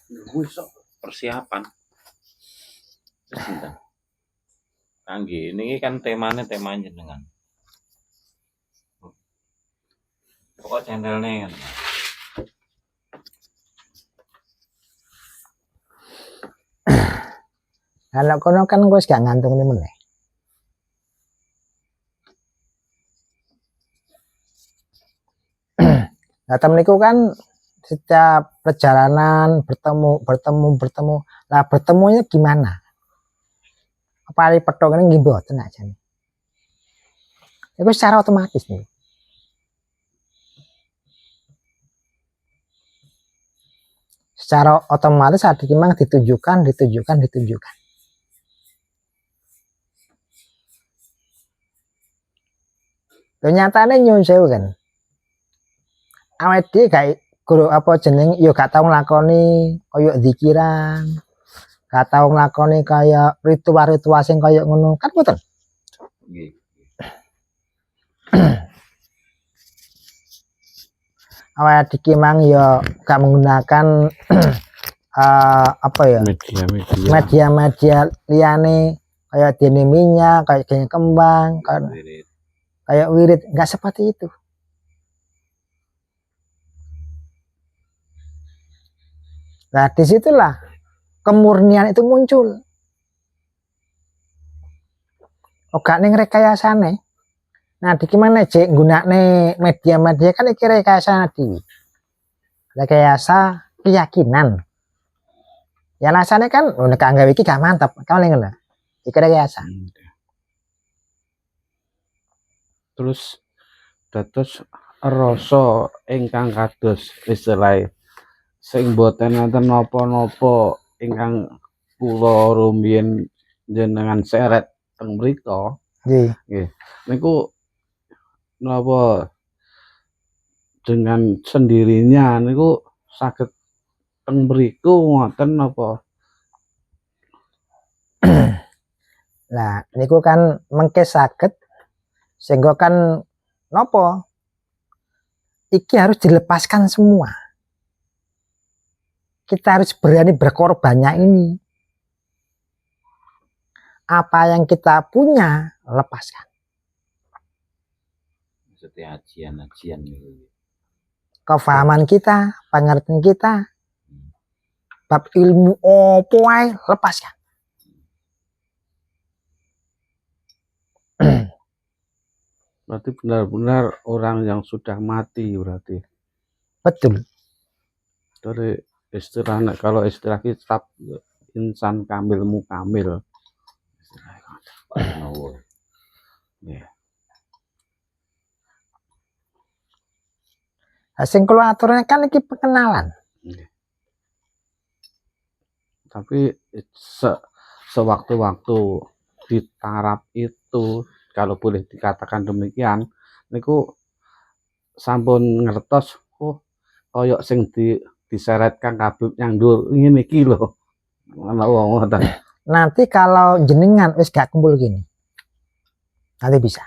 Wis persiapan. Wis sinten. Kangge niki kan temanya jenengan. Pokok channelnya kan. Kalau kono kan gue gak ngantung nih meneh. Nah temen niku kan setiap perjalanan bertemu. Nah bertemunya gimana? Apa ari petok ini nggih mboten aja nih. Itu secara otomatis nih. Secara otomatis saat memang ditujukan. Nyatane nyun sewu kan. Awake dhewe gak guru apa jeneng yo gak tau nglakoni kaya dzikiran. Gak tau nglakoni kaya ritual sing kaya ngono kan mboten. Nggih. Awake diki mang yo gak menggunakan apa ya? Media liyane kaya dene minyak, kaya dene kembang, kayak wirid, nggak seperti itu. Nah disitulah kemurnian itu muncul. Gak ning rekayasane. Nah di gimana cek gunakne media kan iki rekayasa di rekayasa keyakinan. Ya rasane kan nek anggawe iki gak mantap, kan ngono. Iki rekayasa. Terus dados rasa ingkang kados istilah sing boten wonten napa-napa ingkang kula rumiyin jenengan seret teng mriko. Nggih. Niku napa dengan sendirinya niku saged teng mriku ngoten napa? Lah niku kan mengke saged sehingga kan nopo iki harus dilepaskan semua. Kita harus berani berkorbannya ini. Apa yang kita punya lepaskan. Maksudnya ajian gitu. Kefahaman kita, pengertian kita, bab ilmu opo ae lepaskan. Berarti benar-benar orang yang sudah mati berarti. Betul. Dari istilah kalau istilah kitab insan kamil mukamil. Yeah. Sing kula aturnya kan iki pengenalan. Tapi sewaktu-waktu di taraf itu kalau boleh dikatakan demikian niku sampun ngertos koyok sing diseretkan kabeh yang ndur ngene iki lho. Ana wong ngoten. Nanti kalau jenengan wis gak kumpul gini. Nanti bisa.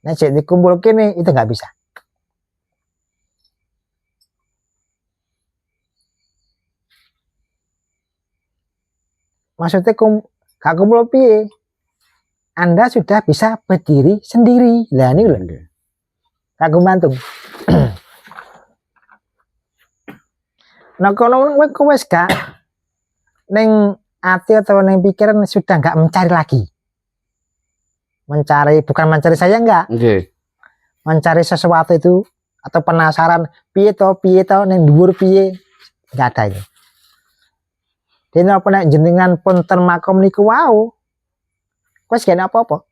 Nah, cek dikumpul gini itu gak bisa. Maksudnya gak kumpul piye? Anda sudah bisa berdiri sendiri. Lah ini lho. Gak gumantung. Nah kalau wis gak neng hati atau neng pikiran sudah gak mencari lagi. Bukan mencari saya enggak. Mencari sesuatu itu atau penasaran piye to neng dhuwur piye. Enggak ada itu. Dene apa nek jenengan pun termakom niku wau. Wis gak apa-apa.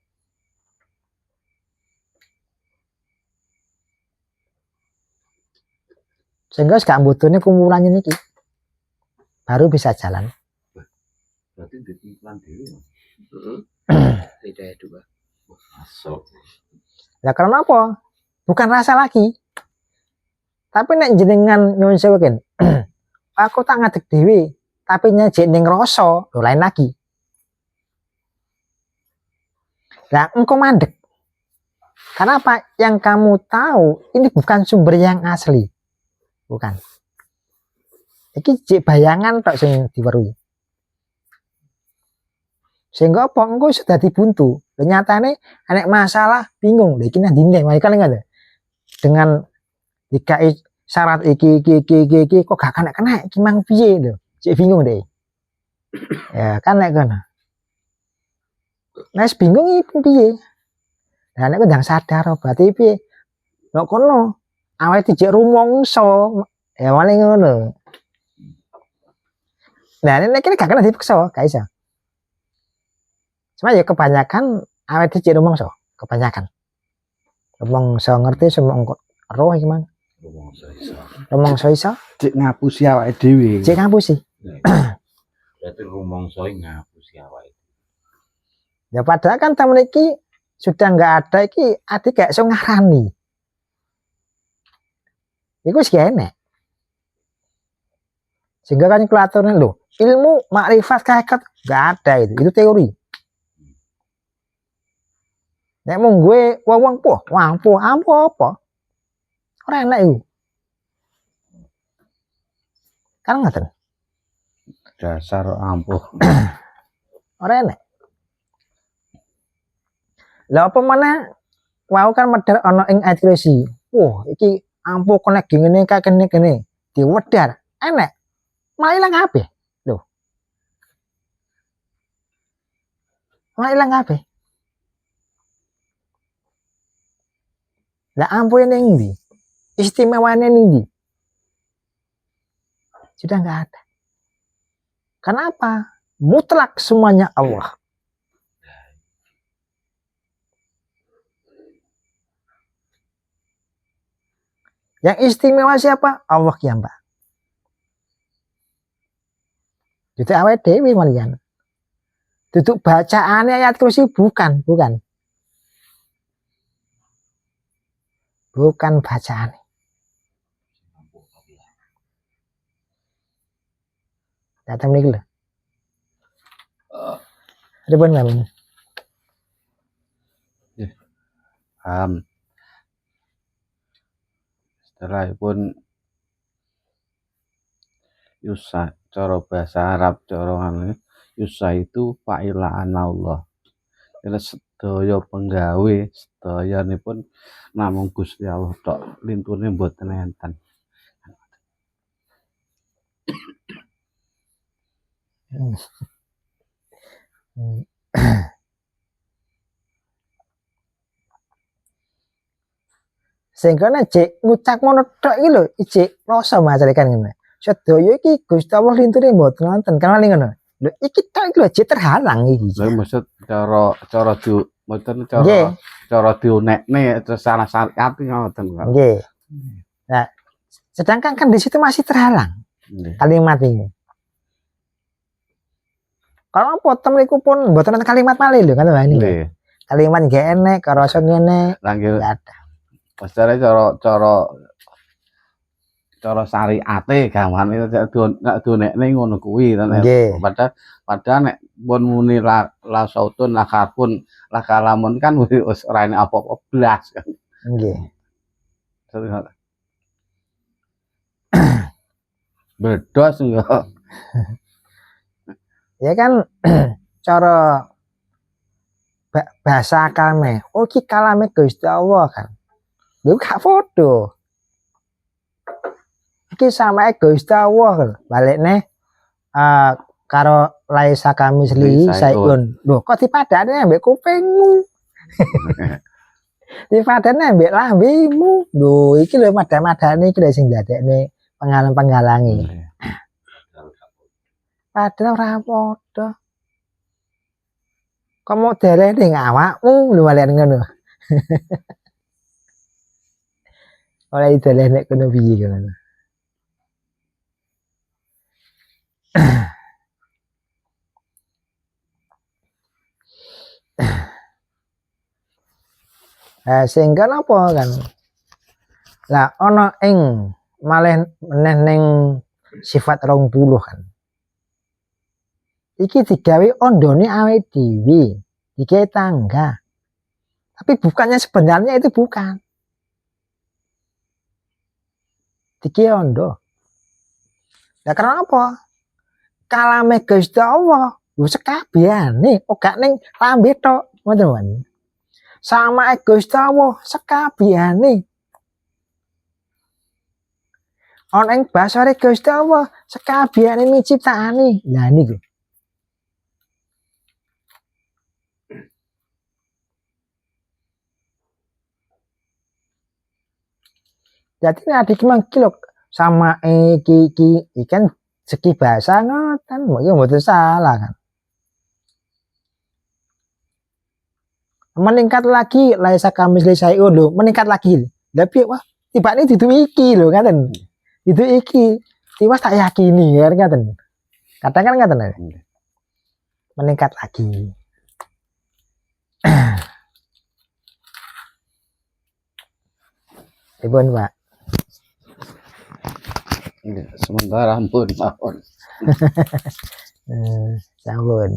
Sehingga gak butuhnya kumpulannya niki. Baru bisa jalan. Berarti ditimpan dhewe. Tidak dua. Masuk. Ya karena apa? Bukan rasa lagi. Tapi nek jenengan nyuwun sewu kan. Aku tak ngadeg dhewe, tapi nyejek ning rasa, lain lagi. Lah engko mandek. Karena apa? Yang kamu tahu ini bukan sumber yang asli. Bukan. Iki cek bayangan tok sing diweruhi. Sehingga apa engko sudah dibuntu. Nyatane anek masalah bingung. Lha iki nang ndi mereka enggak dengan dikai syarat iki kok gak kena iki mang piye lho. Cek bingung deh. Ya kan nek kono. Nek bingung iki piye? Lah nek ndang sadar berarti piye? Nek kono awake dijek rumangsa ya paling ngono. Nah, ini kira gak kena dipaksa, gak iso. Cuma ya kebanyakan awake dijek rumangsa, kebanyakan. Rumangsa ngerti semua roh iki mang. Rumangsa iso. Cek ngapusi awake dhewe. Cek ngapusi. Berarti rumangsa ngapusi awake. Ya padahal kan temen iki sudah nggak ada iki ati gak iso ngarani. Iku wis enek. Sehingga kan kelaturan lho, ilmu makrifat hakikat nggak ada itu teori. Nek mung gue wong apa? Ora enak iku. Kan ngoten. Dasar ampuh. Ora enak. Lah apa mana wau kan medhar ana ing ayat kursi. Wah, iki ampuh konek ngene kae kene. Diwedhar. Enak. Malah ilang kabeh. Lho. Malah ilang kabeh. Lah ampuh ning ndi? Istimewane ning ndi? Sudah enggak ada. Kenapa? Mutlak semuanya Allah. Yang istimewa siapa? Allah ki Mbak. Itu awake dhewe malian. Duduk bacaane ayat kursi bukan. Bukan bacaane. Datang niki lho. Ribon ngamen. Setelah pun Yusa cara bahasa Arab cara ngene Yusa itu fa'ilaan Allah. Kira sedaya penggawe sedayanipun namung Gusti Allah tok lintune mboten enten. Sehingga nek cek ngucap ngono tok iki lho, cek rasa macarikan ngene. Sedaya iki Gusti Allah lintune mboten wonten kan paling ngono. Lho iki tok iki lho cek terhalang iki. Lha maksud cara di mboten cara diunekne terus salah syariat ngoten kok. Nggih. Nah, sedangkan kan di situ masih terhalang kalimat ini. Kalau potom niku pun mboten kalimat malih lho kan ini. Nggih. Kalimat nggih enek, karasa ngene. Langgil Enggak ada. pasare cara syariate gamane nek donekne ngono kuwi padahal nek pun muni la sautun la karbun la kalamun kan wis ora enek apa-apa blas kan. Nggih. Bedos yo. Ya kan cara bahasa kalame. Oh iki kalame Gusti Allah kan. Lho gak foto. Iki sama Gusti Allah kan. Balikne karo laisa kami sli sayun. Lho kok dipadane ambek kupingmu. Dipadane ambek lambemu. Lho iki lho madan-madane iki lho sing dadekne penghalang-penghalangi. Padahal ora padha. Kamu derene ning awakmu lho balik ngono. Ora idele nek kono piye ngono. Sehingga napa kan? Lah ana ing malih meneh ning sifat 20 kan. Iki digawe ondone awake dhewe, digawe tangga. Tapi bukannya sebenarnya itu bukan. dikiondo. Lah kenapa? Kalame Gusti Allah yo sekabehane ora ning lambe tok, ngoten. Sama Gusti Allah sekabehane. Ana ing basare Gusti Allah sekabehane ciptaane. Lah niku. Jadi adik mangki lho sama iki kan segi bahasa ngoten, mboten salah kan. Meningkat lagi laisa kamis lisaiun lho, meningkat lagi. Lah piye wah tibane didu iki lho ngaten. Didu iki. Tiwas tak yakini kan ngaten. Kadang kan ngaten. Meningkat lagi. Ibun Pak. Sementara ampun mawon. Sampun.